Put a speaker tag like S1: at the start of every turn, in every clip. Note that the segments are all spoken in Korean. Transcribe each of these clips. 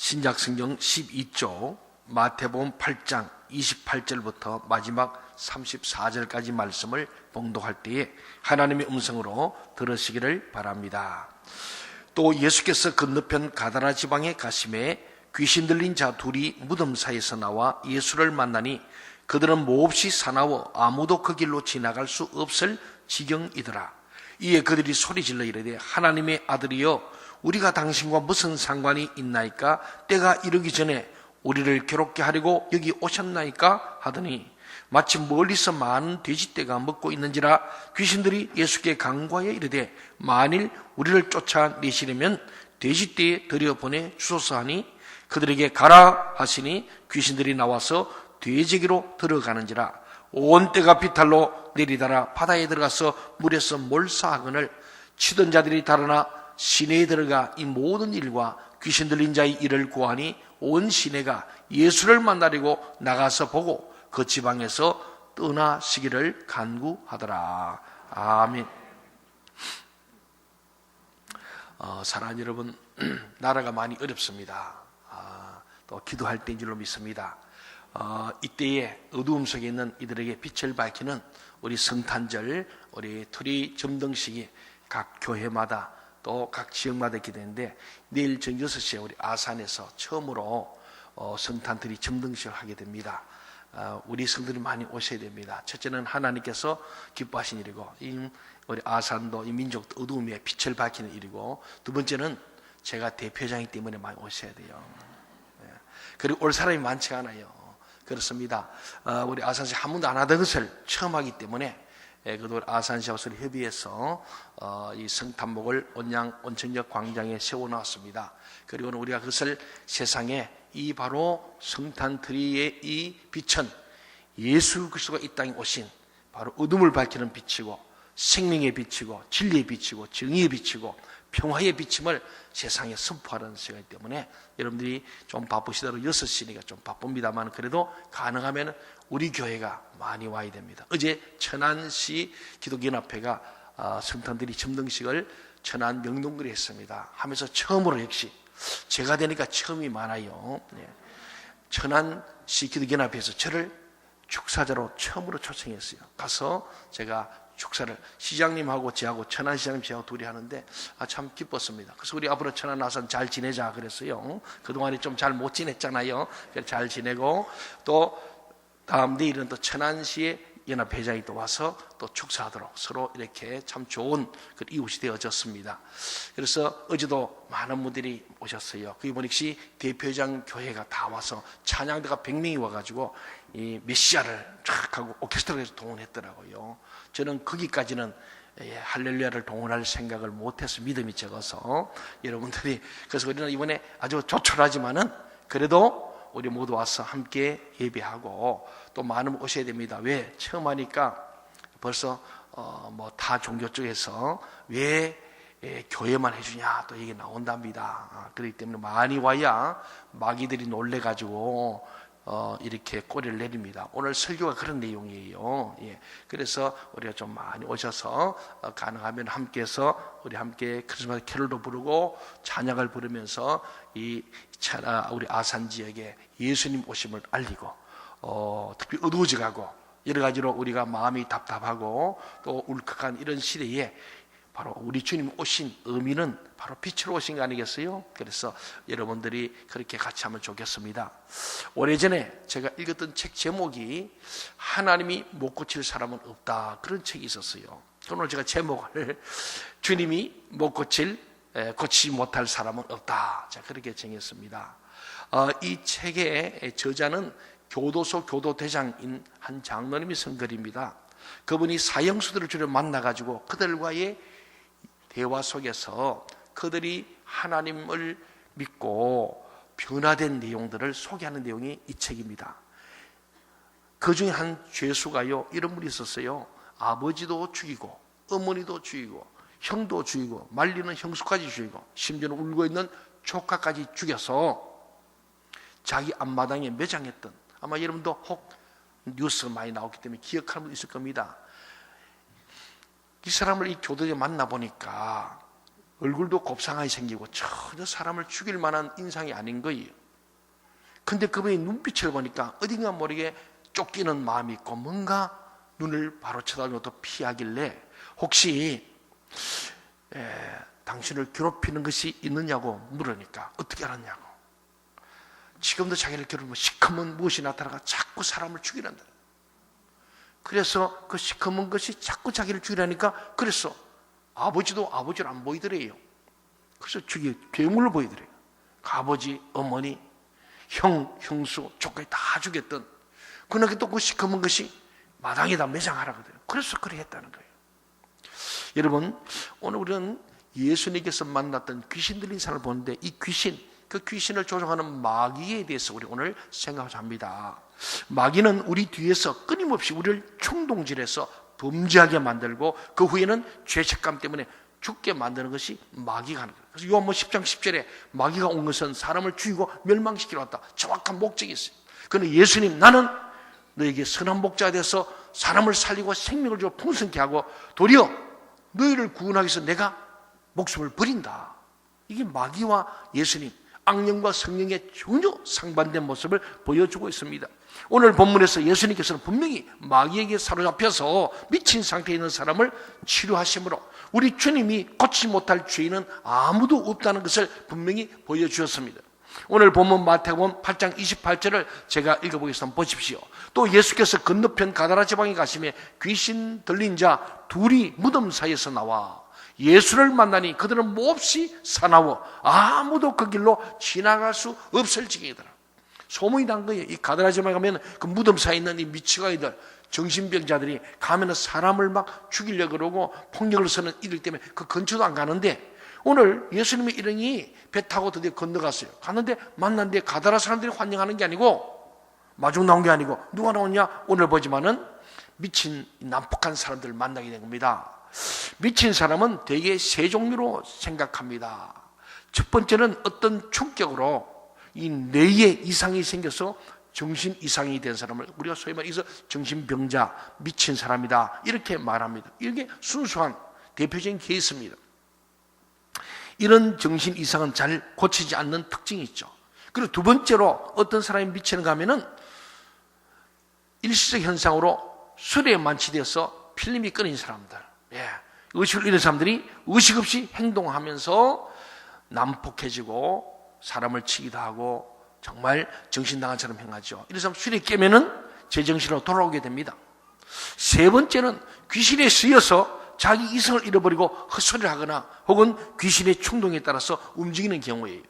S1: 신약성경 12조 마태복음 8장 28절부터 마지막 34절까지 말씀을 봉독할 때에 하나님의 음성으로 들으시기를 바랍니다. 또 예수께서 건너편 가다라 지방에 가심에 귀신 들린 자 둘이 무덤 사이에서 나와 예수를 만나니 그들은 몹시 사나워 아무도 그 길로 지나갈 수 없을 지경이더라. 이에 그들이 소리질러 이르되 하나님의 아들이여 우리가 당신과 무슨 상관이 있나이까? 때가 이르기 전에 우리를 괴롭게 하려고 여기 오셨나이까? 하더니 마치 멀리서 많은 돼지떼가 먹고 있는지라 귀신들이 예수께 간과하여 이르되 만일 우리를 쫓아내시려면 돼지떼에 들여보내 주소서 하니 그들에게 가라 하시니 귀신들이 나와서 돼지기로 들어가는지라 온 떼가 비탈로 내리다라 바다에 들어가서 물에서 몰사하거늘 치던 자들이 달아나 시내에 들어가 이 모든 일과 귀신 들린 자의 일을 구하니 온 시내가 예수를 만나려고 나가서 보고 그 지방에서 떠나시기를 간구하더라. 아멘. 사랑하는 여러분, 나라가 많이 어렵습니다. 또 기도할 때인 줄로 믿습니다. 이때에 어두움 속에 있는 이들에게 빛을 밝히는 우리 성탄절, 우리 투리 점등식이 각 교회마다 또 각 지역마다 기도했는데 내일 저녁 6시에 우리 아산에서 처음으로 성탄트리 점등식을 하게 됩니다. 우리 성들이 많이 오셔야 됩니다. 첫째는 하나님께서 기뻐하신 일이고 우리 아산도 이 민족도 어두움에 빛을 밝히는 일이고 두 번째는 제가 대표장이기 때문에 많이 오셔야 돼요. 그리고 올 사람이 많지 않아요. 그렇습니다. 우리 아산시 한 번도 안 하던 것을 처음 하기 때문에 그도 아산시와 협의해서 이 성탄목을 온천역 광장에 세워놨습니다. 그리고 우리가 그것을 세상에 이 바로 성탄트리의 이 빛은 예수 그리스도가 이 땅에 오신 바로 어둠을 밝히는 빛이고 생명의 빛이고 진리의 빛이고 정의의 빛이고 평화의 비침을 세상에 선포하는 시간이기 때문에 여러분들이 좀 바쁘시더라도 6시니까 좀 바쁩니다만 그래도 가능하면 우리 교회가 많이 와야 됩니다. 어제 천안시 기독연합회가 성탄들이 점등식을 천안 명동구리 했습니다. 하면서 처음으로 역시 제가 되니까 처음이 많아요. 천안시 기독연합회에서 저를 축사자로 처음으로 초청했어요. 가서 제가 축사를 시장님하고 저하고 천안시장님 저하고 둘이 하는데 참 기뻤습니다. 그래서 우리 앞으로 천안 아산 잘 지내자 그랬어요. 그동안에 좀 잘 못 지냈잖아요. 잘 지내고 또 다음 내일은 또 천안시의 연합회장이 또 와서 또 축사하도록 서로 이렇게 참 좋은 그 이웃이 되어졌습니다. 그래서 어제도 많은 분들이 오셨어요. 그게 보니까 대표장 교회가 다 와서 찬양대가 100명이 와가지고 이 메시아를 쫙 하고 오케스트라에서 동원했더라고요. 저는 거기까지는 할렐루야를 동원할 생각을 못해서 믿음이 적어서 여러분들이 그래서 우리는 이번에 아주 조촐하지만은 그래도 우리 모두 와서 함께 예배하고 또 많은 분 오셔야 됩니다. 왜? 처음 하니까 벌써 뭐 다 종교 쪽에서 왜 교회만 해주냐 또 얘기 나온답니다. 그렇기 때문에 많이 와야 마귀들이 놀래가지고 이렇게 꼬리를 내립니다. 오늘 설교가 그런 내용이에요. 그래서 우리가 좀 많이 오셔서 가능하면 함께해서 우리 함께 크리스마스 캐롤도 부르고 찬양을 부르면서 우리 아산 지역에 예수님 오심을 알리고 특히 어두워져가고 여러 가지로 우리가 마음이 답답하고 또 울컥한 이런 시대에 바로 우리 주님 오신 의미는 바로 빛으로 오신 거 아니겠어요? 그래서 여러분들이 그렇게 같이 하면 좋겠습니다. 오래전에 제가 읽었던 책 제목이 하나님이 못 고칠 사람은 없다 그런 책이 있었어요. 오늘 제가 제목을 주님이 못 고치지 못할 사람은 없다 자 그렇게 정했습니다. 이 책의 저자는 교도소 교도대장인 한 장로님이 쓴 글입니다. 그분이 사형수들을 주로 만나가지고 그들과의 대화 속에서 그들이 하나님을 믿고 변화된 내용들을 소개하는 내용이 이 책입니다. 그 중에 한 죄수가요 이런 분이 있었어요. 아버지도 죽이고 어머니도 죽이고 형도 죽이고 말리는 형수까지 죽이고 심지어는 울고 있는 조카까지 죽여서 자기 앞마당에 매장했던 아마 여러분도 혹 뉴스가 많이 나오기 때문에 기억하는 분 있을 겁니다. 이 사람을 이 교도소에 만나보니까 얼굴도 곱상하게 생기고 전혀 사람을 죽일 만한 인상이 아닌 거예요. 근데 그분의 눈빛을 보니까 어딘가 모르게 쫓기는 마음이 있고 뭔가 눈을 바로 쳐다보고 피하길래 혹시 당신을 괴롭히는 것이 있느냐고 물으니까 어떻게 알았냐고. 지금도 자기를 괴롭히면 시커먼 무엇이 나타나가 자꾸 사람을 죽이란다. 그래서 그 시커먼 것이 자꾸 자기를 죽이라니까 그래서 아버지도 아버지를 안 보이더래요. 그래서 괴물로 보이더래요. 그 아버지, 어머니, 형수, 조카에 다 죽였던 그러나 또 그 시커먼 것이 마당에다 매장하라거든요. 그래서 그래 했다는 거예요. 여러분, 오늘 우리는 예수님께서 만났던 귀신 들린 사람을 보는데 이 귀신, 그 귀신을 조종하는 마귀에 대해서 우리 오늘 생각하자 합니다. 마귀는 우리 뒤에서 끊임없이 우리를 충동질해서 범죄하게 만들고 그 후에는 죄책감 때문에 죽게 만드는 것이 마귀가 하는 거예요. 그래서 요한복음 10장 10절에 마귀가 온 것은 사람을 죽이고 멸망시키러 왔다. 정확한 목적이 있어요. 그런데 예수님, 나는 너에게 선한 목자가 돼서 사람을 살리고 생명을 주고 풍성케 하고 도리어 너희를 구원하기 위해서 내가 목숨을 버린다. 이게 마귀와 예수님, 악령과 성령의 전혀 상반된 모습을 보여주고 있습니다. 오늘 본문에서 예수님께서는 분명히 마귀에게 사로잡혀서 미친 상태에 있는 사람을 치료하심으로 우리 주님이 고치지 못할 죄인은 아무도 없다는 것을 분명히 보여주셨습니다. 오늘 본문 마태복음 8장 28절을 제가 읽어보겠습니다. 보십시오. 또 예수께서 건너편 가다라 지방에 가시며 귀신 들린 자 둘이 무덤 사이에서 나와 예수를 만나니 그들은 몹시 사나워 아무도 그 길로 지나갈 수 없을 지경이더라. 소문이 난 거예요. 이 가다라 지방에 가면 그 무덤 사이에 있는 이 미치광이들, 정신병자들이 가면은 사람을 막 죽이려고 그러고 폭력을 쓰는 이들 때문에 그 근처도 안 가는데 오늘 예수님의 일행이 배 타고 드디어 건너갔어요. 갔는데 만났는데 가다라 사람들이 환영하는 게 아니고 마중 나온 게 아니고 누가 나오냐? 오늘 보지만은 미친 난폭한 사람들을 만나게 된 겁니다. 미친 사람은 대개 세 종류로 생각합니다. 첫 번째는 어떤 충격으로 이 뇌에 이상이 생겨서 정신 이상이 된 사람을 우리가 소위 말해서 정신병자, 미친 사람이다 이렇게 말합니다. 이게 순수한 대표적인 케이스입니다. 이런 정신 이상은 잘 고치지 않는 특징이 있죠. 그리고 두 번째로 어떤 사람이 미치는가 하면은 일시적 현상으로 술에 만취되어서 필름이 끊인 사람들, 의식을 잃은 사람들이 의식 없이 행동하면서 난폭해지고 사람을 치기도 하고 정말 정신당한처럼 행하죠. 이런 사람 술에 깨면은 제정신으로 돌아오게 됩니다. 세 번째는 귀신에 쓰여서 자기 이성을 잃어버리고 헛소리를 하거나 혹은 귀신의 충동에 따라서 움직이는 경우예요.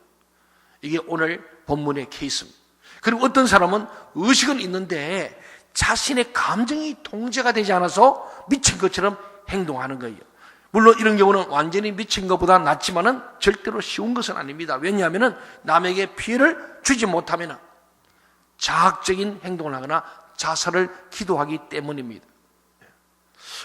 S1: 이게 오늘 본문의 케이스입니다. 그리고 어떤 사람은 의식은 있는데 자신의 감정이 통제가 되지 않아서 미친 것처럼 행동하는 거예요. 물론 이런 경우는 완전히 미친 것보다 낫지만은 절대로 쉬운 것은 아닙니다. 왜냐하면 남에게 피해를 주지 못하면 자학적인 행동을 하거나 자살을 기도하기 때문입니다.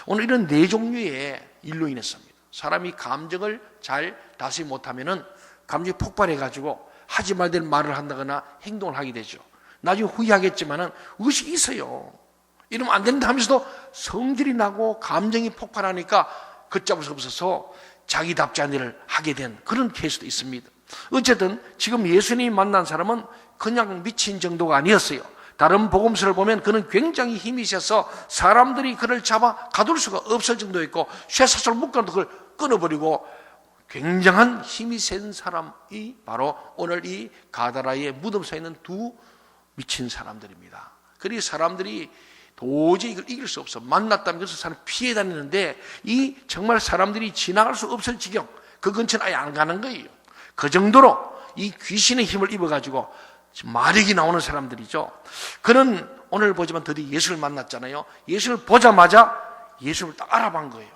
S1: 오늘 이런 네 종류의 일로 인했습니다. 사람이 감정을 잘 다스리지 못하면 감정이 폭발해가지고 하지 말될 말을 한다거나 행동을 하게 되죠. 나중에 후회하겠지만은 의식이 있어요. 이러면 안 된다 하면서도 성질이 나고 감정이 폭발하니까 걷잡을 수 없어서 자기답지 않은 일을 하게 된 그런 케이스도 있습니다. 어쨌든 지금 예수님이 만난 사람은 그냥 미친 정도가 아니었어요. 다른 복음서를 보면 그는 굉장히 힘이 세서 사람들이 그를 잡아 가둘 수가 없을 정도였고 쇠사슬로 묶어도 그걸 끊어버리고 굉장한 힘이 센 사람이 바로 오늘 이 가다라의 무덤사에 있는 두 미친 사람들입니다. 그리고 사람들이 도저히 이걸 이길 수 없어. 만났다면 그래서 사람 피해 다니는데 이 정말 사람들이 지나갈 수 없을 지경, 그 근처는 아예 안 가는 거예요. 그 정도로 이 귀신의 힘을 입어가지고 마력이 나오는 사람들이죠. 그는 오늘 보지만 드디어 예수를 만났잖아요. 예수를 보자마자 예수를 딱 알아본 거예요.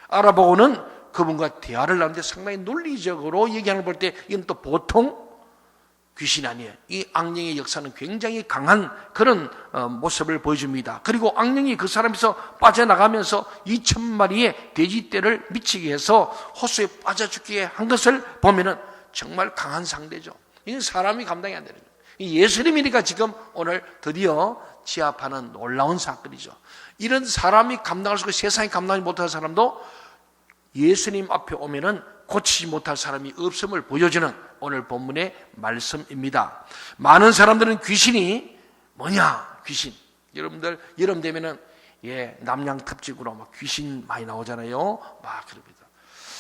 S1: 알아보고는 그분과 대화를 나누는데 상당히 논리적으로 얘기하는 걸 볼 때 이건 또 보통 귀신이 아니에요. 이 악령의 역사는 굉장히 강한 그런 모습을 보여줍니다. 그리고 악령이 그 사람에서 빠져나가면서 2,000마리의 돼지떼를 미치게 해서 호수에 빠져 죽게 한 것을 보면은 정말 강한 상대죠. 이건 사람이 감당이 안 되는 거예요. 예수님이니까 지금 오늘 드디어 지압하는 놀라운 사건이죠. 이런 사람이 감당할 수 있고 세상이 감당하지 못할 사람도 예수님 앞에 오면은 고치지 못할 사람이 없음을 보여주는 오늘 본문의 말씀입니다. 많은 사람들은 귀신이 뭐냐? 귀신. 여러분들 여름 되면은 남양특집으로 막 귀신 많이 나오잖아요. 막 그럽니다.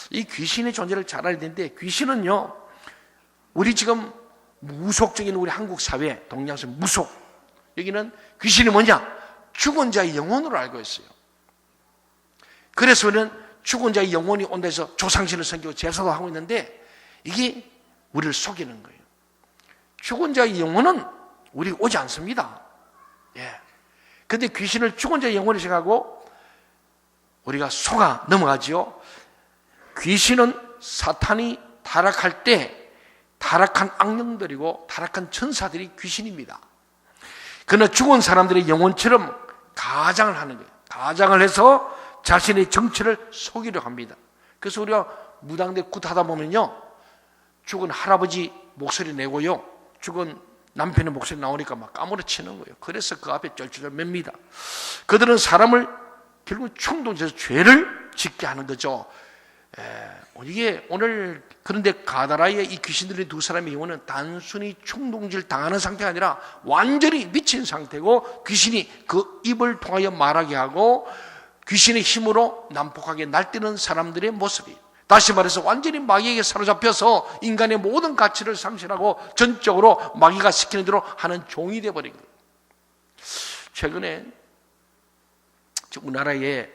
S1: 이 귀신의 존재를 잘 알아야 되는데, 귀신은요, 우리 지금 무속적인 우리 한국 사회, 동양서 무속, 여기는 귀신이 뭐냐? 죽은 자의 영혼으로 알고 있어요. 그래서 우리는 죽은 자의 영혼이 온다 해서 조상신을 섬기고 제사도 하고 있는데, 이게 우리를 속이는 거예요. 죽은 자의 영혼은 우리가 오지 않습니다. 근데 귀신을 죽은 자의 영혼이 생각하고 우리가 속아 넘어가지요. 귀신은 사탄이 타락할 때 타락한 악령들이고 타락한 천사들이 귀신입니다. 그러나 죽은 사람들의 영혼처럼 가장을 하는 거예요. 가장을 해서 자신의 정체를 속이려 합니다. 그래서 우리가 무당대 굿하다 보면요, 죽은 할아버지 목소리 내고요, 죽은 남편의 목소리 나오니까 막 까무러치는 거예요. 그래서 그 앞에 쩔쩔 맵니다. 그들은 사람을 결국 충동해서 죄를 짓게 하는 거죠. 이게 오늘, 그런데 가다라의 이 귀신들의 두 사람의 영혼은 단순히 충동질 당하는 상태가 아니라 완전히 미친 상태고, 귀신이 그 입을 통하여 말하게 하고 귀신의 힘으로 난폭하게 날뛰는 사람들의 모습이에요. 다시 말해서 완전히 마귀에게 사로잡혀서 인간의 모든 가치를 상실하고 전적으로 마귀가 시키는 대로 하는 종이 되어버린 거예요. 최근에 우리나라에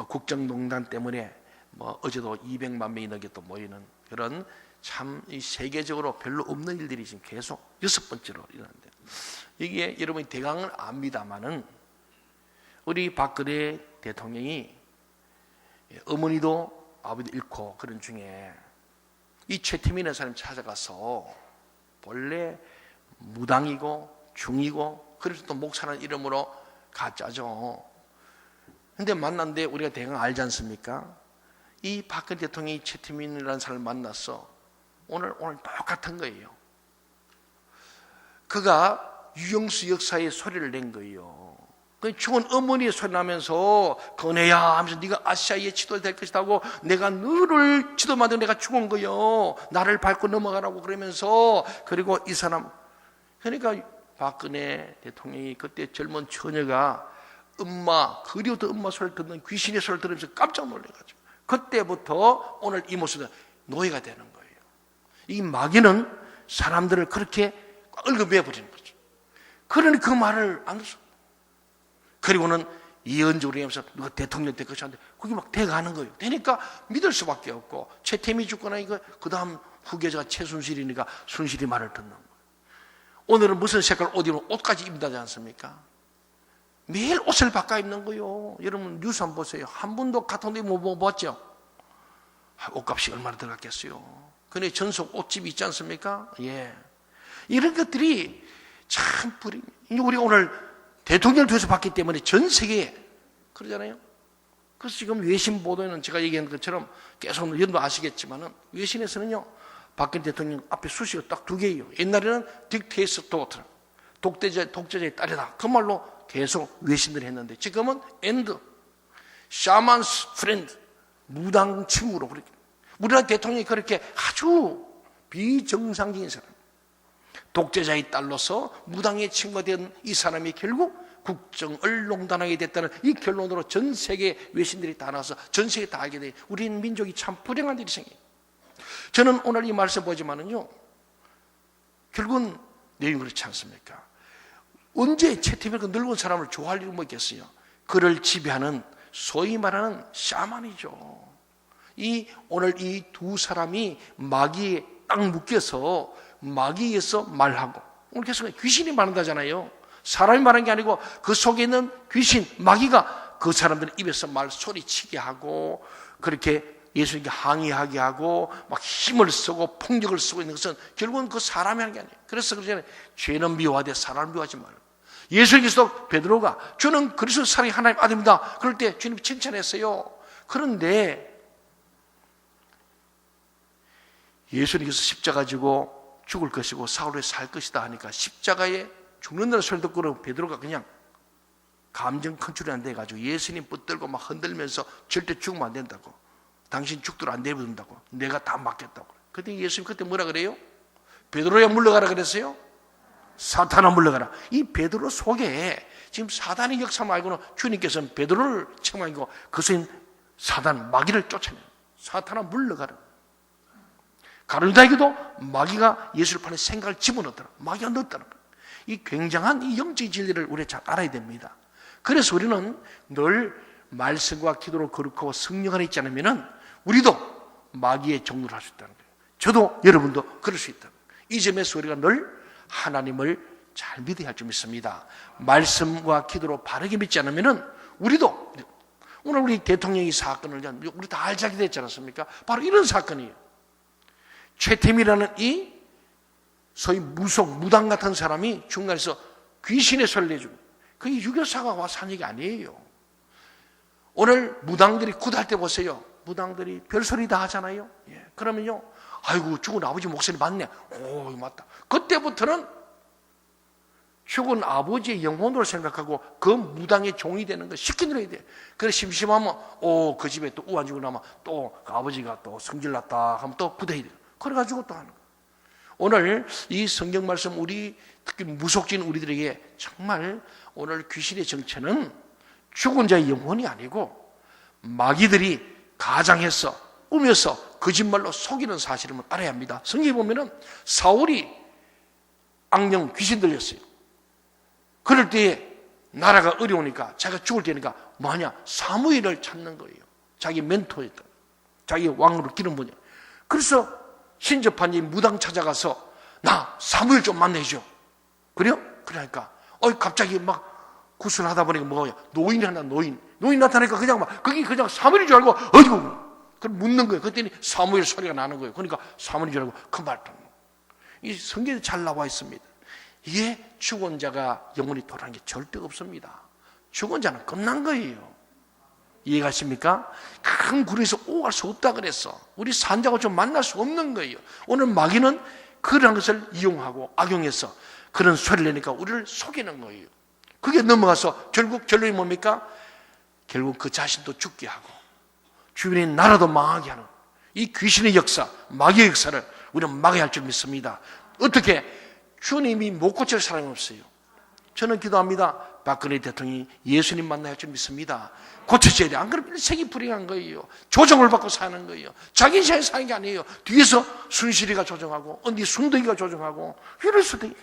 S1: 국정농단 때문에 어제도 200만 명이 넘게 또 모이는 그런 참 세계적으로 별로 없는 일들이 지금 계속 6번째로 일어나는데, 이게 여러분이 대강은 압니다마는 우리 박근혜 대통령이 어머니도 아버지도 잃고 그런 중에 이 최태민이라는 사람이 찾아가서 본래 무당이고 중이고 그래서 또 목사라는 이름으로 가짜죠. 근데 만났는데 우리가 대강 알지 않습니까? 이 박근혜 대통령이 최태민이라는 사람을 만났어. 오늘 똑같은 거예요. 그가 유영수 역사의 소리를 낸 거예요. 죽은 어머니의 소리 나면서 건혜야 하면서 네가 아시아의 지도자 될 것이다 고, 내가 너를 지도 만들고 내가 죽은 거요, 나를 밟고 넘어가라고 그러면서, 그리고 이 사람, 그러니까 박근혜 대통령이 그때 젊은 처녀가 엄마, 그리워도 엄마 소리를 듣는 귀신의 소리를 들으면서 깜짝 놀래가지고 그때부터 오늘 이 모습은 노예가 되는 거예요. 이 마귀는 사람들을 그렇게 얽어매버리는 거죠. 그러니 그 말을 안 듣어. 그리고는 예언적으로 하면서 누가 대통령 될 것이 한데 그게 막 돼가는 거예요. 되니까 믿을 수밖에 없고, 최태민이 죽거나 이거 그 다음 후계자가 최순실이니까 순실이 말을 듣는 거예요. 오늘은 무슨 색깔 옷 입으면 옷까지 입는다지 않습니까? 매일 옷을 바꿔 입는 거예요. 여러분 뉴스 한번 보세요. 한 분도 같은 옷 못 봤죠? 옷값이 얼마나 들어갔겠어요. 근데 전속 옷집이 있지 않습니까? 이런 것들이 참 불입니다. 우리가 오늘 대통령을 통해서 봤기 때문에 전 세계에 그러잖아요. 그래서 지금 외신 보도에는 제가 얘기한 것처럼 계속 여러분도 아시겠지만은 외신에서는요, 박근혜 대통령 앞에 수식어 딱 두 개예요. 옛날에는 딕테이스 도터, 독재자의 딸이다. 그 말로 계속 외신들이 했는데, 지금은 엔드, 샤만스 프렌드, 무당 친구로 그렇게. 우리나라 대통령이 그렇게 아주 비정상적인 사람, 독재자의 딸로서 무당의 친구가 된 이 사람이 결국 국정을 농단하게 됐다는 이 결론으로 전 세계 외신들이 다 나와서 전 세계 다 알게 돼. 우리 민족이 참 불행한 일이 생겨요. 저는 오늘 이 말씀 보지만은요, 결국은 내용이 그렇지 않습니까? 언제 최태민 그 늙은 사람을 좋아할 일이 뭐 있겠어요? 그를 지배하는 소위 말하는 샤만이죠. 오늘 이 두 사람이 마귀에 딱 묶여서 마귀에서 말하고, 오늘 계속 귀신이 말한다잖아요. 사람이 말한 게 아니고 그 속에 있는 귀신, 마귀가 그 사람들 입에서 말 소리치게 하고, 그렇게 예수님께 항의하게 하고 막 힘을 쓰고 폭력을 쓰고 있는 것은 결국은 그 사람이 하는 게 아니에요. 그래서 그러잖아요. 죄는 미워하되 사람을 미워하지 말고. 예수님께서도 베드로가 저는 그리스도 사랑의 하나님 아들입니다. 그럴 때 주님이 칭찬했어요. 그런데 예수님께서 십자가 지고 죽을 것이고 사흘 후에 살 것이다 하니까 십자가에 죽는다는 소리 듣고 베드로가 그냥 감정 컨트롤이 안 돼가지고 예수님 붙들고 막 흔들면서 절대 죽으면 안 된다고. 당신 죽도록 안 내버린다고. 내가 다 막겠다고. 그때 예수님 그때 뭐라 그래요? 베드로야 물러가라 그랬어요? 사탄아 물러가라. 이 베드로 속에 지금 사단의 역사 말고는 주님께서는 베드로를 책망하고 그것은 사단, 마귀를 쫓아내요. 사탄아 물러가라. 가룟유다에게도 마귀가 예수를 파는 생각을 집어넣더라. 마귀가 넣었다는 거예요. 이 굉장한 이 영적인 진리를 우리가 잘 알아야 됩니다. 그래서 우리는 늘 말씀과 기도로 거룩하고 성령 안에 있지 않으면 우리도 마귀의 종로를 할 수 있다는 거예요. 저도 여러분도 그럴 수 있다. 이 점에서 우리가 늘 하나님을 잘 믿어야 할 줄 믿습니다. 말씀과 기도로 바르게 믿지 않으면 우리도 오늘 우리 대통령이 사건을 우리 다 알자게 됐지 않습니까? 바로 이런 사건이에요. 최태민이라는 이 소위 무당 같은 사람이 중간에서 귀신의 소리를 내주고 그게 유교사가 와서 한 얘기 아니에요. 오늘 무당들이 굿할 때 보세요. 무당들이 별소리 다 하잖아요. 예. 그러면요, 아이고 죽은 아버지 목소리 맞네. 오 맞다. 그때부터는 죽은 아버지의 영혼으로 생각하고 그 무당의 종이 되는 거 시켜드려야 돼. 그래 심심하면 그 집에 또 우한 죽고 나면 또 그 아버지가 또 성질났다 하면 또 부대야 돼요. 그래가지고 또 하는 거예요. 오늘 이 성경 말씀 우리 특히 무속진 우리들에게 정말 오늘 귀신의 정체는 죽은 자의 영혼이 아니고 마귀들이 가장해서 꾸며서 거짓말로 속이는 사실을 알아야 합니다. 성경에 보면은 사울이 악령 귀신 들렸어요. 그럴 때에 나라가 어려우니까 자기가 죽을 때니까 뭐하냐? 사무엘을 찾는 거예요. 자기 멘토였다. 자기 왕으로 기름 부냐. 그래서 신접한 이 무당 찾아가서 나 사무엘 좀 만나줘. 그래요? 그러니까 갑자기 막 구슬하다 보니까 뭐야? 노인이 하나 노인 나타나니까 그냥 막 그게 그냥 사무엘인 줄 알고 어이구 그럼 묻는 거예요. 그랬더니 사무엘 소리가 나는 거예요. 그러니까 사무엘인 줄 알고 그 말도 이 성경에 잘 나와 있습니다. 이게 죽은 자가 영원히 돌아가는 게 절대 없습니다. 죽은 자는 끝난 거예요. 이해가십니까? 큰 구름에서 오갈 수 없다 그랬어. 우리 산자고 좀 만날 수 없는 거예요. 오늘 마귀는 그런 것을 이용하고 악용해서 그런 소리를 내니까 우리를 속이는 거예요. 그게 넘어가서 결국 결론이 뭡니까? 결국 그 자신도 죽게 하고 주변의 나라도 망하게 하는 이 귀신의 역사, 마귀의 역사를 우리는 막아야 할 줄 믿습니다. 어떻게? 주님이 못 고칠 사람이 없어요. 저는 기도합니다. 박근혜 대통령이 예수님 만나야 할 줄 믿습니다. 고쳐져야 돼. 안 그러면 일색이 불행한 거예요. 조정을 받고 사는 거예요. 자기 인생에 사는 게 아니에요. 뒤에서 순실이가 조정하고 언니 순덕이가 조정하고 이럴 수도 있어요.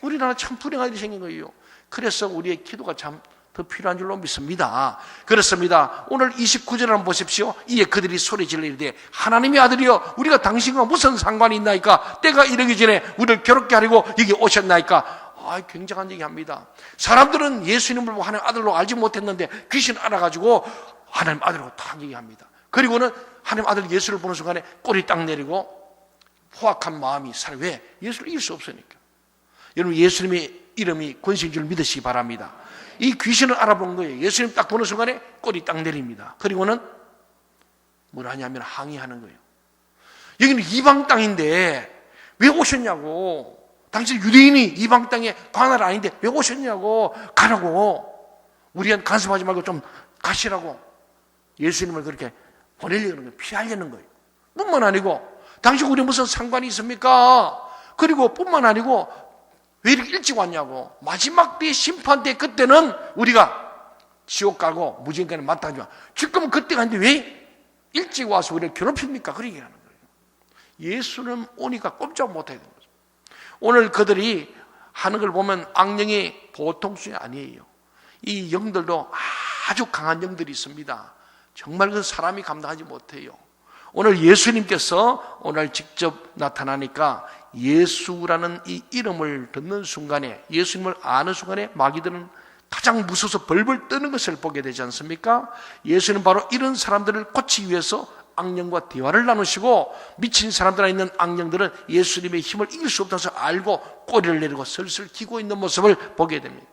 S1: 우리나라 참 불행한 일이 생긴 거예요. 그래서 우리의 기도가 참 더 필요한 줄로 믿습니다. 그렇습니다. 오늘 29절 한번 보십시오. 이에 그들이 소리 질러 이르되 하나님의 아들이여 우리가 당신과 무슨 상관이 있나이까? 때가 이르기 전에 우리를 괴롭게 하려고 여기 오셨나이까? 굉장한 얘기합니다. 사람들은 예수님을 보고 하나님 아들로 알지 못했는데 귀신 알아가지고 하나님 아들이라고 딱 얘기합니다. 그리고는 하나님 아들 예수를 보는 순간에 꼬리 딱 내리고 포악한 마음이 살아. 왜? 예수를 이길 수 없으니까. 여러분 예수님의 이름이 권세인 줄 믿으시기 바랍니다. 이 귀신을 알아본 거예요. 예수님 딱 보는 순간에 꼬리 딱 내립니다. 그리고는 뭘 하냐면 항의하는 거예요. 여기는 이방 땅인데 왜 오셨냐고. 당신 유대인이 이방 땅에 관할 아닌데 왜 오셨냐고. 가라고. 우리한테 간섭하지 말고 좀 가시라고. 예수님을 그렇게 보내려고 하는 거예요. 피하려는 거예요. 뿐만 아니고 당신 우리 무슨 상관이 있습니까? 그리고 뿐만 아니고 왜 이렇게 일찍 왔냐고. 마지막 때 심판 때 그때는 우리가 지옥 가고 무지개는 마땅하지만 지금은 그때가 아닌데 왜 일찍 와서 우리를 괴롭힙니까? 그렇게 얘기하는 거예요. 예수는 오니까 꼼짝 못해야 되는 거죠. 오늘 그들이 하는 걸 보면 악령이 보통 수준이 아니에요. 이 영들도 아주 강한 영들이 있습니다. 정말 그 사람이 감당하지 못해요. 오늘 예수님께서 오늘 직접 나타나니까 예수라는 이 이름을 듣는 순간에 예수님을 아는 순간에 마귀들은 가장 무서워서 벌벌 떠는 것을 보게 되지 않습니까? 예수는 바로 이런 사람들을 고치기 위해서 악령과 대화를 나누시고 미친 사람들 안에 있는 악령들은 예수님의 힘을 이길 수 없다서 알고 꼬리를 내리고 슬슬 기고 있는 모습을 보게 됩니다.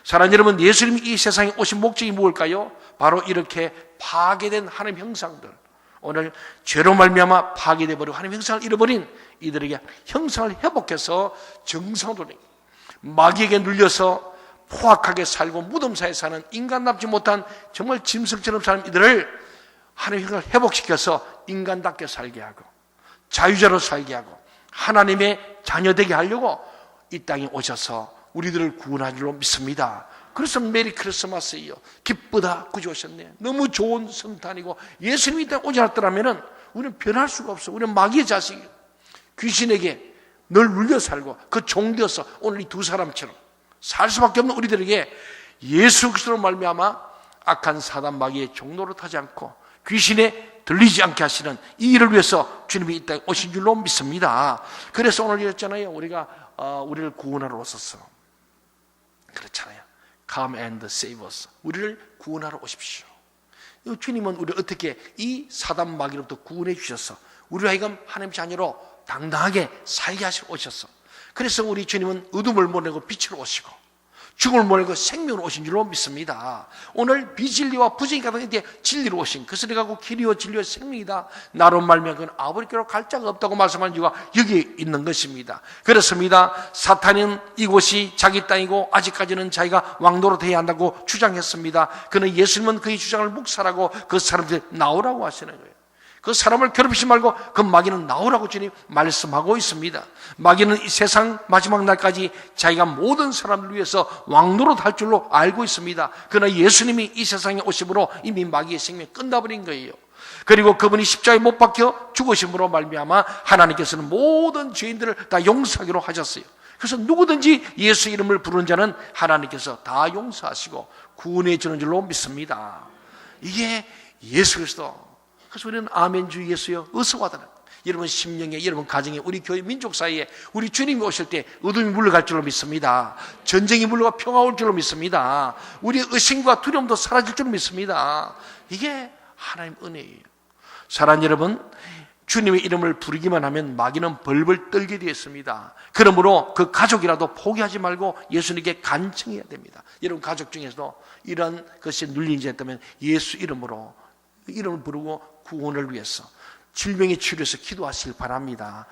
S1: 사랑하는 여러분, 예수님이 이 세상에 오신 목적이 무엇일까요? 바로 이렇게 파괴된 하나님 형상들, 오늘 죄로 말미암아 파괴되어 버리고 하나님 형상을 잃어버린 이들에게 형상을 회복해서 정상으로 마귀에게 눌려서 포악하게 살고 무덤 사이에 사는 인간답지 못한 정말 짐승처럼 사는 이들을 하나님을 회복시켜서 인간답게 살게 하고 자유자로 살게 하고 하나님의 자녀되게 하려고 이 땅에 오셔서 우리들을 구원할 줄로 믿습니다. 그래서 메리 크리스마스예요. 기쁘다 구주 오셨네. 너무 좋은 성탄이고 예수님이 이 땅에 오지 않았더라면 우리는 변할 수가 없어. 우리는 마귀의 자식이에요. 귀신에게 늘 물려 살고 그 종되어서 오늘 이 두 사람처럼 살 수밖에 없는 우리들에게 예수 그리스도로 말미암아 악한 사단 마귀의 종로로 타지 않고 귀신에 들리지 않게 하시는 이 일을 위해서 주님이 이 땅에 오신 줄로 믿습니다. 그래서 오늘 이랬잖아요. 우리가 우리를 구원하러 오셨어. 그렇잖아요. Come and save us. 우리를 구원하러 오십시오. 주님은 우리를 어떻게 이 사단 마귀로부터 구원해 주셔서 우리를 하여금 하나님 자녀로 당당하게 살게 하시러 오셨어. 그래서 우리 주님은 어둠을 보내고 빛으로 오시고 죽음을 보내고 생명으로 오신 줄로 믿습니다. 오늘 비진리와 부정이 가득한 데 진리로 오신 그 소리 가고 길이요 진리요 생명이다. 나로 말미암아 그는 아버지께로 갈 자가 없다고 말씀한 이유가 여기 있는 것입니다. 그렇습니다. 사탄은 이곳이 자기 땅이고 아직까지는 자기가 왕도로 돼야 한다고 주장했습니다. 그는 예수님은 그의 주장을 묵살하고 그 사람들 나오라고 하시는 거예요. 그 사람을 괴롭히지 말고 그 마귀는 나오라고 주님 말씀하고 있습니다. 마귀는 이 세상 마지막 날까지 자기가 모든 사람을 위해서 왕노릇 할 줄로 알고 있습니다. 그러나 예수님이 이 세상에 오심으로 이미 마귀의 생명이 끝나버린 거예요. 그리고 그분이 십자가에 못 박혀 죽으심으로 말미암아 하나님께서는 모든 죄인들을 다 용서하기로 하셨어요. 그래서 누구든지 예수 이름을 부르는 자는 하나님께서 다 용서하시고 구원해 주는 줄로 믿습니다. 이게 예수 그리스도. 그래서 우리는 아멘 주 예수여 어서 와달라. 여러분 심령에 여러분 가정에 우리 교회 민족 사이에 우리 주님이 오실 때 어둠이 물러갈 줄로 믿습니다. 전쟁이 물러가 평화 올 줄로 믿습니다. 우리의 의심과 두려움도 사라질 줄로 믿습니다. 이게 하나님 은혜예요. 사랑하는 여러분, 주님의 이름을 부르기만 하면 마귀는 벌벌 떨게 되어 있습니다. 그러므로 그 가족이라도 포기하지 말고 예수님께 간청해야 됩니다. 여러분 가족 중에서도 이런 것이 눌린 자 있다면 예수 이름으로 이름을 부르고 구원을 위해서 질병의 치료에서 기도하시길 바랍니다.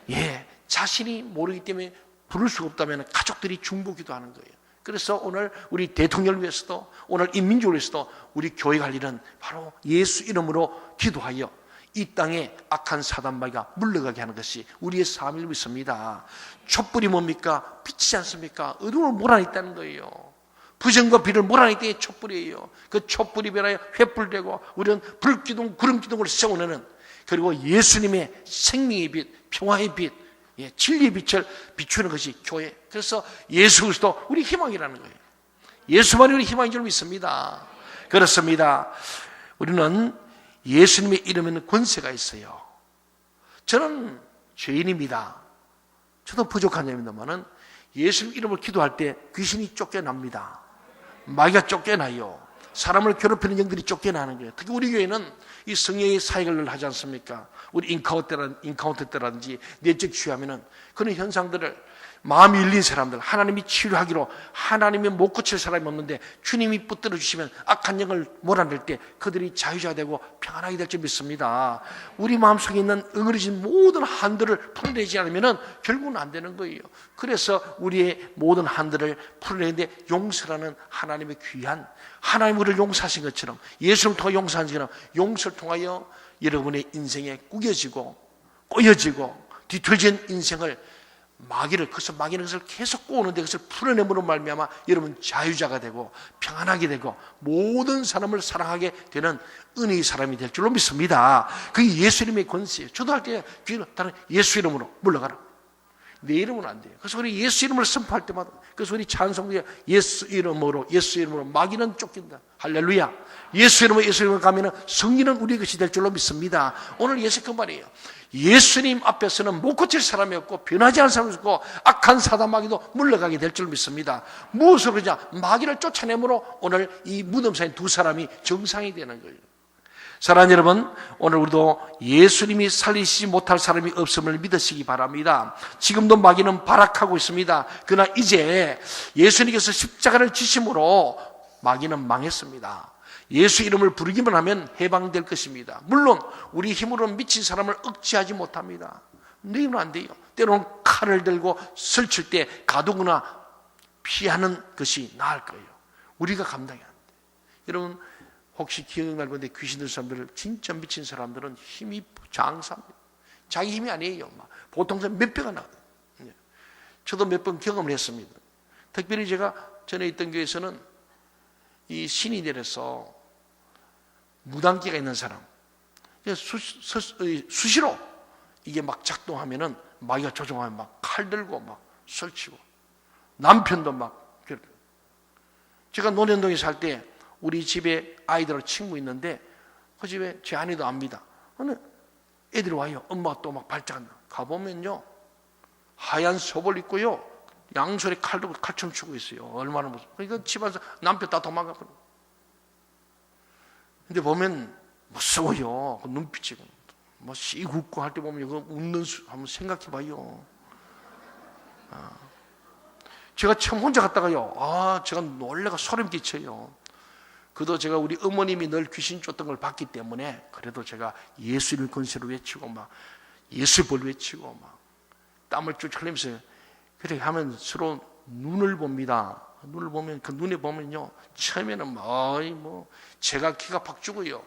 S1: 예, 자신이 모르기 때문에 부를 수가 없다면 가족들이 중보기도 하는 거예요. 그래서 오늘 우리 대통령을 위해서도 오늘 인민족을 위해서도 우리 교회 갈 일은 바로 예수 이름으로 기도하여 이 땅에 악한 사단 마귀가 물러가게 하는 것이 우리의 삶을 믿습니다. 촛불이 뭡니까? 빛이지 않습니까? 어둠을 몰아냈다는 거예요. 부정과 비를 몰아내기 때문에 촛불이에요. 그 촛불이 변하여 횃불되고 우리는 불기둥, 구름기둥을 세우는 그리고 예수님의 생명의 빛, 평화의 빛, 진리의 빛을 비추는 것이 교회. 그래서 예수 그리스도 우리 희망이라는 거예요. 예수만이 우리 희망인 줄 믿습니다. 그렇습니다. 우리는 예수님의 이름에는 권세가 있어요. 저는 죄인입니다. 저도 부족한 점입니다만은 예수님 이름을 기도할 때 귀신이 쫓겨납니다. 마귀가 쫓겨나요. 사람을 괴롭히는 영들이 쫓겨나는 거예요. 특히 우리 교회는 이 성령의 사역을 하지 않습니까? 우리 인카운트 때라든지 내적 치유하면은 그런 현상들을 마음이 열린 사람들, 하나님이 치료하기로 하나님이 못 고칠 사람이 없는데 주님이 붙들어 주시면 악한 영을 몰아낼 때 그들이 자유자가 되고 평안하게 될 줄 믿습니다. 우리 마음속에 있는 응어리진 모든 한들을 풀어내지 않으면 결국은 안 되는 거예요. 그래서 우리의 모든 한들을 풀어내는데 용서라는 하나님의 귀한 하나님 우리를 용서하신 것처럼 예수를 통해 용서하신 것처럼 용서를 통하여 여러분의 인생에 구겨지고 꼬여지고 뒤틀진 인생을 마귀는 그것을 계속 꼬는데 그것을 풀어내므로 말미암아 여러분 자유자가 되고 평안하게 되고 모든 사람을 사랑하게 되는 은혜의 사람이 될 줄로 믿습니다. 그게 예수님의 권세예요. 초등할 때 다른 예수 이름으로 물러가라. 내 이름은 안 돼요. 그래서 우리 예수 이름을 선포할 때마다 그래서 우리 찬송에 예수 이름으로 마귀는 쫓긴다. 할렐루야. 예수 이름으로 가면은 승리는 우리의 것이 될 줄로 믿습니다. 오늘 예수 그 말이에요. 예수님 앞에서는 못 고칠 사람이 없고 변하지 않을 사람이 없고 악한 사단 마귀도 물러가게 될 줄 믿습니다. 무엇으로 그러냐? 마귀를 쫓아내므로 오늘 이 무덤 사인 두 사람이 정상이 되는 거예요. 사랑하는 여러분, 오늘 우리도 예수님이 살리시지 못할 사람이 없음을 믿으시기 바랍니다. 지금도 마귀는 발악하고 있습니다. 그러나 이제 예수님께서 십자가를 지심으로 마귀는 망했습니다. 예수 이름을 부르기만 하면 해방될 것입니다. 물론 우리 힘으로는 미친 사람을 억제하지 못합니다. 너희는 안 돼요. 때로는 칼을 들고 설칠 때 가두거나 피하는 것이 나을 거예요. 우리가 감당이 안 돼요. 여러분 혹시 기억날 건데 귀신 든 사람들, 진짜 미친 사람들은 힘이 장사합니다. 자기 힘이 아니에요. 보통 사람 몇 배가 나와요. 저도 몇 번 경험을 했습니다. 특별히 제가 전에 있던 교회에서는 이 신이 내려서 무당기가 있는 사람, 수시로 이게 막 작동하면은 마귀가 조종하면 막 칼 들고 막 설치고, 남편도 막. 제가 논현동에 살 때 우리 집에 아이들하고 친구 있는데 그 집에 제 아내도 압니다. 어느 애들이 와요. 엄마가 또 막 발작한다. 가보면요, 하얀 속을 입고요, 양손에 칼 들고 칼춤 추고 있어요. 얼마나 무서워. 그러니까 집안에서 남편 다 도망가거든요. 근데 보면 무서워요. 그 눈빛이 뭐 씩 웃고 할 때 보면 그 웃는 한번 생각해 봐요. 제가 처음 혼자 갔다가요, 제가 놀래가 소름 끼쳐요. 그도 제가 우리 어머님이 늘 귀신 쫓던 걸 봤기 때문에 그래도 제가 예수님 권세로 외치고 막 예수벌 외치고 막 땀을 쭉 흘리면서 그렇게 하면 서로 눈을 봅니다. 눈을 보면 그 눈에 보면요, 처음에는 뭐 제가 기가 팍 죽어요.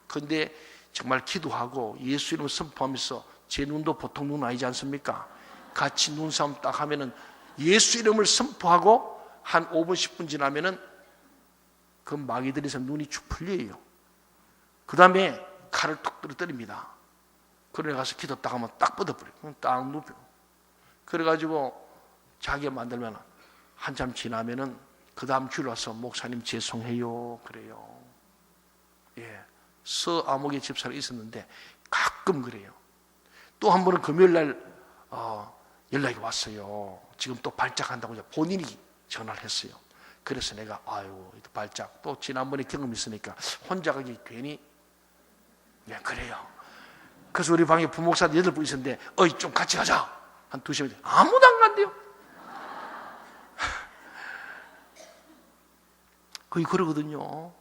S1: 근데 정말 기도하고 예수 이름을 선포하면서, 제 눈도 보통 눈 아니지 않습니까? 같이 눈싸움 딱 하면은 예수 이름을 선포하고 한 5분 10분 지나면은 그 마귀들에서 눈이 쭉 풀려요. 그 다음에 칼을 툭 떨어뜨립니다. 그래 가서 기도 딱 하면 딱 뻗어버려요. 딱 눕혀. 그래가지고 자기가 만들면 한참 지나면은 그 다음 주일 와서 목사님 죄송해요 그래요. 예, 서아목의 집사로 있었는데 가끔 그래요. 또 한 번은 금요일날 연락이 왔어요. 지금 또 발작한다고 본인이 전화를 했어요. 그래서 내가 발작, 또 지난번에 경험이 있으니까 혼자 가기 괜히, 네, 그래요. 그래서 우리 방에 부목사들 8분 있었는데 좀 같이 가자. 한 2시간 아무도 안 간대요. 거의 그러거든요.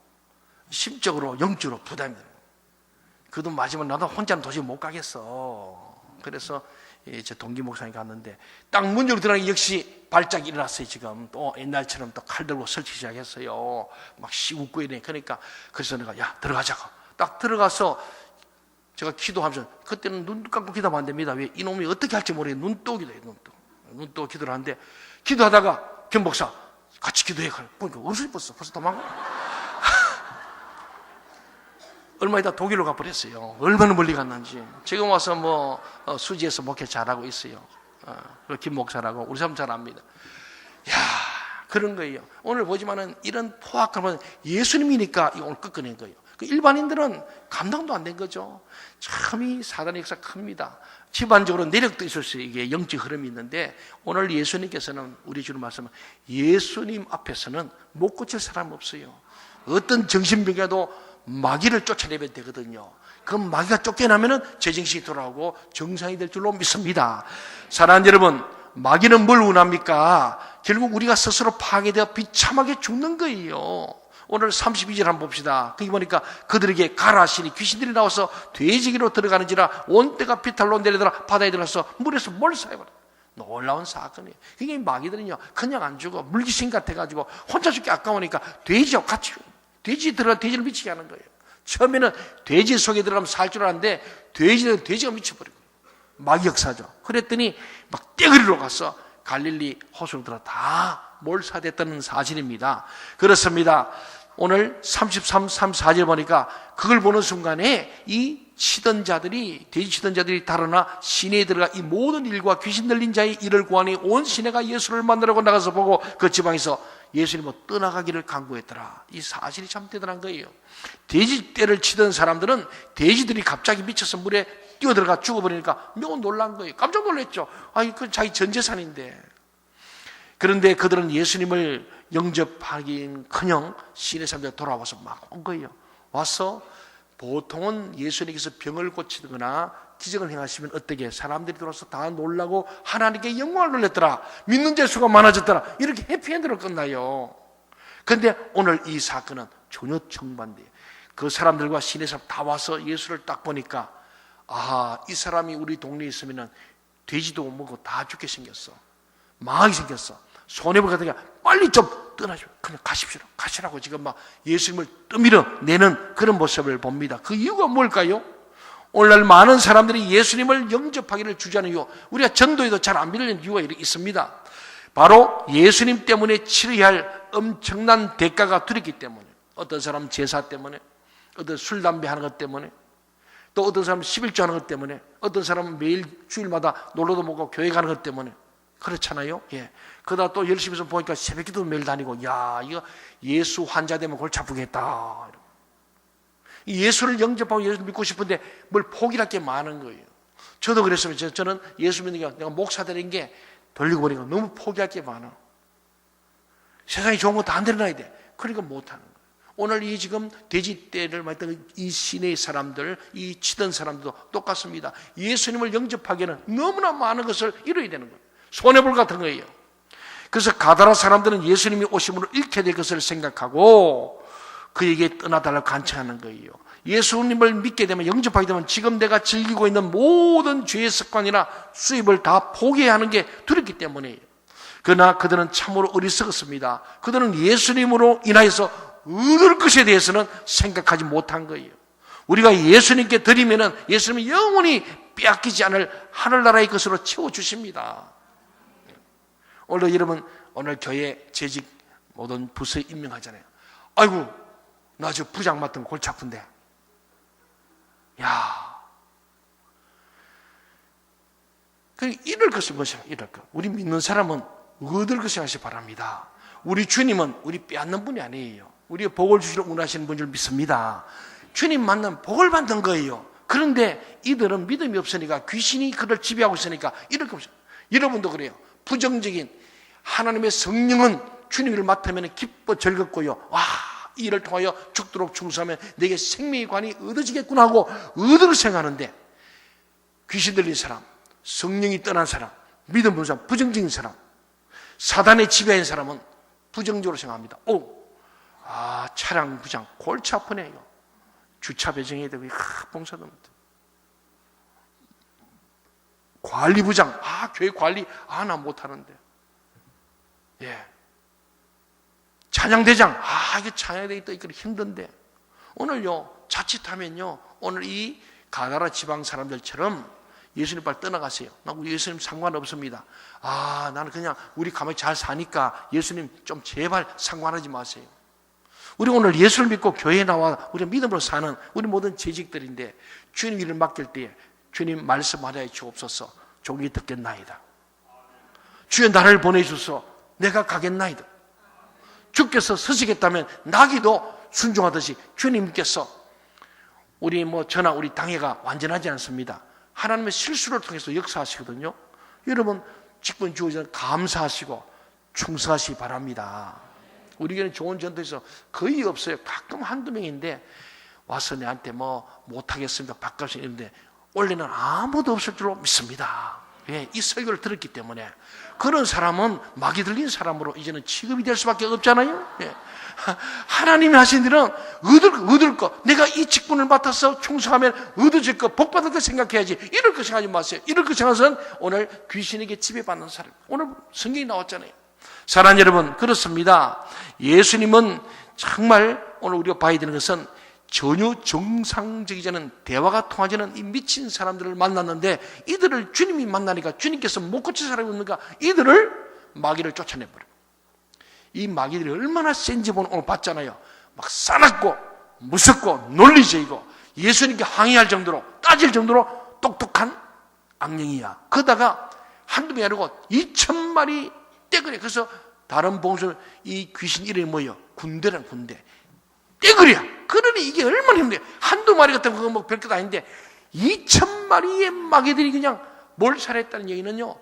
S1: 심적으로 영적으로 부담이 돼요. 그도 마지막 나도 혼자는 도저히 못 가겠어. 그래서 제 동기 목사님 갔는데 딱 문 열고 들어가니 역시 발작이 일어났어요. 지금 또 옛날처럼 또 칼 들고 설치 시작했어요. 막 씩 웃고 이래. 그러니까 그래서 내가 야 들어가자고 딱 들어가서 제가 기도하면서, 그때는 눈 감고 기도하면 안 됩니다. 왜? 이놈이 어떻게 할지 모르게 눈떠 기도해요. 눈떠 기도를 하는데, 기도하다가 김 목사 같이 기도해. 보니까 얼굴이 벌써 도망가. 얼마 있다 독일로 가버렸어요. 얼마나 멀리 갔는지. 지금 와서 수지에서 목회 잘하고 있어요. 김 목사라고 우리 사람 잘 압니다. 야, 그런 거예요. 오늘 보지만은 이런 포악한 예수님이니까 오늘 끄끄낸 거예요. 그 일반인들은 감당도 안 된 거죠. 참 이 사단의 역사 큽니다. 집안적으로 내력도 있을 수 이게 영적 흐름이 있는데, 오늘 예수님께서는 우리 주는 말씀은 예수님 앞에서는 못 고칠 사람 없어요. 어떤 정신병에도 마귀를 쫓아내면 되거든요. 그럼 마귀가 쫓겨나면은 제정신이 돌아오고 정상이 될 줄로 믿습니다. 사랑하는 여러분, 마귀는 뭘 원합니까? 결국 우리가 스스로 파괴되어 비참하게 죽는 거예요. 오늘 32절 한번 봅시다. 거기 보니까 그들에게 가라 하시니 귀신들이 나와서 돼지기로 들어가는지라 온 때가 비탈로 내려들어 바다에 들어가서 물에서 몰살해버려. 놀라운 사건이에요. 이게 마귀들은요 그냥 안 죽어. 물귀신 같아가지고 혼자 죽기 아까우니까 돼지하고 같이 죽어. 돼지를 미치게 하는 거예요. 처음에는 돼지 속에 들어가면 살 줄 알았는데 돼지가 미쳐버리고 마귀 역사죠. 그랬더니 막 떼거리로 가서 갈릴리 호수로 들어 다 몰살됐다는 사실입니다. 그렇습니다. 오늘 33, 34절 보니까 그걸 보는 순간에 이 치던 자들이, 돼지 치던 자들이 달아나 시내에 들어가 이 모든 일과 귀신 들린 자의 일을 구하니 온 시내가 예수를 만나려고 나가서 보고 그 지방에서 예수님을 떠나가기를 간구했더라. 이 사실이 참 대단한 거예요. 돼지 떼를 치던 사람들은 돼지들이 갑자기 미쳐서 물에 뛰어들어가 죽어버리니까 매우 놀란 거예요. 깜짝 놀랐죠. 그 자기 전 재산인데. 그런데 그들은 예수님을 영접하기는커녕 시내 사람들이 돌아와서 막 온 거예요. 와서 보통은 예수님께서 병을 고치거나 기적을 행하시면 어떻게 사람들이 들어와서 다 놀라고 하나님께 영광을 돌렸더라. 믿는 자 수가 많아졌더라. 이렇게 해피엔드로 끝나요. 그런데 오늘 이 사건은 전혀 정반대예요. 그 사람들과 시내 사람 다 와서 예수를 딱 보니까 이 사람이 우리 동네에 있으면 돼지도 못 먹고 다 죽게 생겼어. 망하게 생겼어. 손해볼 것 같으니까 빨리 좀 떠나죠. 그냥 가시라고 지금 막 예수님을 떠밀어 내는 그런 모습을 봅니다. 그 이유가 뭘까요? 오늘날 많은 사람들이 예수님을 영접하기를 주저하는 이유, 우리가 전도에도 잘 안 믿는 이유가 있습니다. 바로 예수님 때문에 치러야 할 엄청난 대가가 두렵기 때문에, 어떤 사람은 제사 때문에, 어떤 술, 담배 하는 것 때문에, 또 어떤 사람은 11조 하는 것 때문에, 어떤 사람은 매일 주일마다 놀러도 못 가고 교회 가는 것 때문에, 그렇잖아요. 예. 그러다 또 열심히 보니까 새벽기도 매일 다니고, 야, 이거 예수 환자 되면 골치 아프겠다. 예수를 영접하고 예수를 믿고 싶은데 뭘 포기할 게 많은 거예요. 저도 그랬어요. 저는 예수 믿는 게 내가 목사 되는 게 돌리고 보니까 너무 포기할 게 많아. 세상에 좋은 것도 안 드러나야 돼. 그러니까 못하는 거예요. 오늘 이 지금 돼지떼를 맞던 이 시내의 사람들, 이 치던 사람들도 똑같습니다. 예수님을 영접하기에는 너무나 많은 것을 이뤄야 되는 거예요. 손해볼 같은 거예요. 그래서 가다라 사람들은 예수님이 오심으로 잃게 될 것을 생각하고 그에게 떠나달라고 간청하는 거예요. 예수님을 믿게 되면, 영접하게 되면 지금 내가 즐기고 있는 모든 죄의 습관이나 수입을 다 포기해야 하는 게 두렵기 때문이에요. 그러나 그들은 참으로 어리석었습니다. 그들은 예수님으로 인하여서 얻을 것에 대해서는 생각하지 못한 거예요. 우리가 예수님께 드리면은 예수님은 영원히 빼앗기지 않을 하늘나라의 것으로 채워주십니다. 오늘 여러분, 오늘 교회 재직 모든 부서에 임명하잖아요. 아이고, 나 저 부장 맡은 거 골치 아픈데. 야, 이럴 것을 보세요. 이럴 것. 우리 믿는 사람은 얻을 것을 하시 바랍니다. 우리 주님은 우리 빼앗는 분이 아니에요. 우리의 복을 주시러 원하시는 분을 믿습니다. 주님 만나면 복을 받는 거예요. 그런데 이들은 믿음이 없으니까, 귀신이 그를 지배하고 있으니까 이럴 것 없어요. 여러분도 그래요. 부정적인 하나님의 성령은 주님을 맡으면 기뻐 즐겁고요. 와, 이 일을 통하여 죽도록 충성하면 내게 생명의 관이 얻어지겠구나 하고 얻을 생각하는데, 귀신 들린 사람, 성령이 떠난 사람, 믿음 없는 사람, 부정적인 사람, 사단의 지배한 사람은 부정적으로 생각합니다. 차량 부장 골치 아프네요. 주차 배정해야 되고 봉사도 못해. 관리 부장, 교회 관리 나 못하는데. 예. 찬양대장, 이게 찬양대장이 또 있기는 힘든데. 오늘요, 자칫하면요, 오늘 이 가나라 지방 사람들처럼 예수님 빨리 떠나가세요. 나 우리 예수님 상관없습니다. 나는 그냥 우리 가만히 잘 사니까 예수님 좀 제발 상관하지 마세요. 우리 오늘 예수를 믿고 교회에 나와 우리 믿음으로 사는 우리 모든 재직들인데, 주님 일을 맡길 때에 주님 말씀하려 주옵소서. 종이 듣겠나이다. 주여 나를 보내주소. 내가 가겠나이다. 주께서 서시겠다면 나기도 순종하듯이 주님께서, 우리 저나 우리 당회가 완전하지 않습니다. 하나님의 실수를 통해서 역사하시거든요. 여러분 직분 주어져서 감사하시고 충성하시기 바랍니다. 우리 교회는 좋은 전도에서 거의 없어요. 가끔 한두 명인데 와서 내한테 못하겠습니다, 바꿔서 이러는데 원래는 아무도 없을 줄로 믿습니다. 예, 이 설교를 들었기 때문에. 그런 사람은 마귀 들린 사람으로 이제는 취급이 될 수밖에 없잖아요. 예. 하나님이 하신 일은 얻을 거, 내가 이 직분을 맡아서 충성하면 얻어질 거, 복받을 거 생각해야지. 이럴 거 생각하지 마세요. 이럴 거 생각해서는 오늘 귀신에게 지배받는 사람, 오늘 성경이 나왔잖아요. 사랑하는 여러분, 그렇습니다. 예수님은 정말 오늘 우리가 봐야 되는 것은 전혀 정상적이지 않은, 대화가 통하지 않은 이 미친 사람들을 만났는데, 이들을 주님이 만나니까 주님께서 못 고칠 사람이 없는가, 이들을 마귀를 쫓아내버려요. 이 마귀들이 얼마나 센지 오늘 봤잖아요. 막 싸납고 무섭고 논리적이고 예수님께 항의할 정도로, 따질 정도로 똑똑한 악령이야. 그러다가 한두 명이 아니고 2,000마리 떼그려. 그래서 다른 봉수는 이 귀신 이름이 뭐예요? 군대란 군대. 떼그려. 그러니 이게 얼마나 힘들어요. 한두 마리 같은 거 별것 아닌데 2,000마리의 마귀들이 그냥 몰살했다는 얘기는요,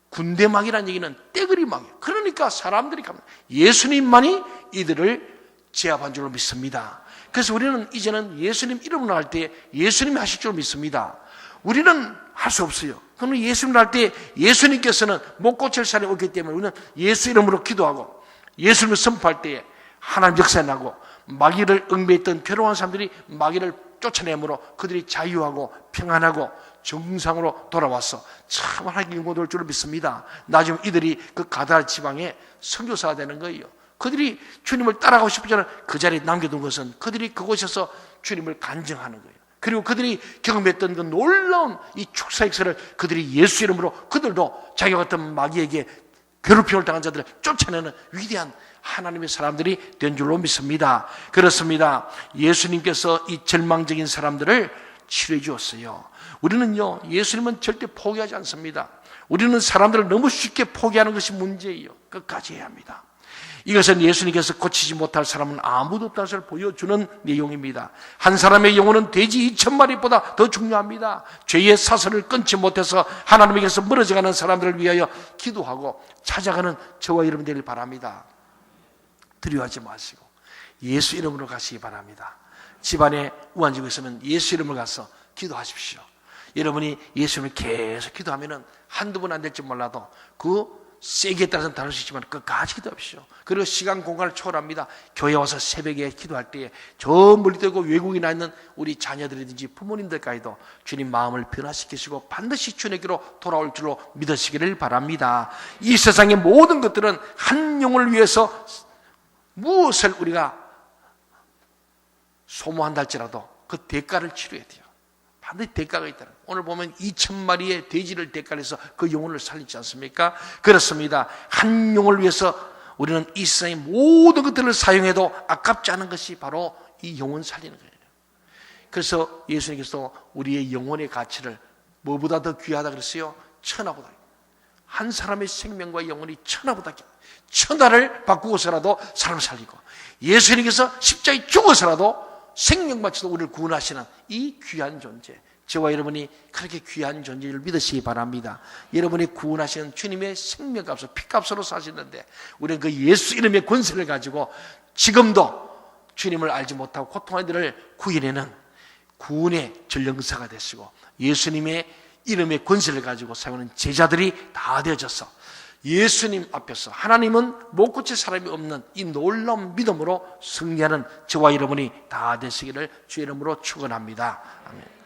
S1: 군대 마귀라는 얘기는 떼그리 마귀. 그러니까 사람들이 가면 예수님만이 이들을 제압한 줄로 믿습니다. 그래서 우리는 이제는 예수님 이름으로 할 때 예수님이 하실 줄 믿습니다. 우리는 할 수 없어요. 그러면 예수님을 할 때 예수님께서는 못 고칠 사람이 없기 때문에 우리는 예수 이름으로 기도하고 예수님을 선포할 때에 하나님 역사 나고, 마귀를 얽매했던 괴로운 사람들이 마귀를 쫓아내므로 그들이 자유하고 평안하고 정상으로 돌아와서 참 하나님께 영광될 줄을 믿습니다. 나중에 이들이 그 가다라 지방에 선교사가 되는 거예요. 그들이 주님을 따라가고 싶지 않은 그 자리에 남겨둔 것은 그들이 그곳에서 주님을 간증하는 거예요. 그리고 그들이 경험했던 그 놀라운 이 축사 역사를 그들이 예수 이름으로 그들도 자기 같은 마귀에게 괴롭힘을 당한 자들을 쫓아내는 위대한 하나님의 사람들이 된 줄로 믿습니다. 그렇습니다. 예수님께서 이 절망적인 사람들을 치료해 주었어요. 우리는요, 예수님은 절대 포기하지 않습니다. 우리는 사람들을 너무 쉽게 포기하는 것이 문제예요. 끝까지 해야 합니다. 이것은 예수님께서 고치지 못할 사람은 아무도 없다는 것을 보여주는 내용입니다. 한 사람의 영혼은 돼지 2,000마리보다 더 중요합니다. 죄의 사슬을 끊지 못해서 하나님에게서 멀어져가는 사람들을 위하여 기도하고 찾아가는 저와 여러분 되길 바랍니다. 두려워하지 마시고 예수 이름으로 가시기 바랍니다. 집안에 우환지고 있으면 예수 이름으로 가서 기도하십시오. 여러분이 예수 이름을 계속 기도하면 한두 번 안 될지 몰라도 그 세기에 따라서는 다를 수 있지만 끝까지 기도하십시오. 그리고 시간 공간을 초월합니다. 교회 와서 새벽에 기도할 때에 저 멀리 되고 외국에 나 있는 우리 자녀들이든지 부모님들까지도 주님 마음을 변화시키시고 반드시 주님께로 돌아올 줄로 믿으시기를 바랍니다. 이 세상의 모든 것들은 한 영혼을 위해서 무엇을 우리가 소모한다 할지라도 그 대가를 치러야 돼요. 반드시 대가가 있다는. 오늘 보면 2,000마리의 돼지를 대가로 해서 그 영혼을 살리지 않습니까? 그렇습니다. 한 영혼을 위해서 우리는 이 세상의 모든 것들을 사용해도 아깝지 않은 것이 바로 이 영혼 살리는 거예요. 그래서 예수님께서 우리의 영혼의 가치를 뭐보다 더 귀하다 그랬어요? 천하보다. 한 사람의 생명과 영혼이 천하보다 귀하다. 천하를 바꾸고서라도 사람을 살리고 예수님께서 십자가에 죽어서라도 생명 바치도 우리를 구원하시는 이 귀한 존재, 저와 여러분이 그렇게 귀한 존재를 믿으시기 바랍니다. 여러분이 구원하시는 주님의 생명값으로 피값으로 사시는데 우리는 그 예수 이름의 권세를 가지고 지금도 주님을 알지 못하고 고통하는 이들을 구해내는 구원의 전령사가 되시고 예수님의 이름의 권세를 가지고 사용하는 제자들이 다 되어져서 예수님 앞에서 하나님은 못 고칠 사람이 없는 이 놀라운 믿음으로 승리하는 저와 여러분이 다 되시기를 주의 이름으로 축원합니다. 아멘.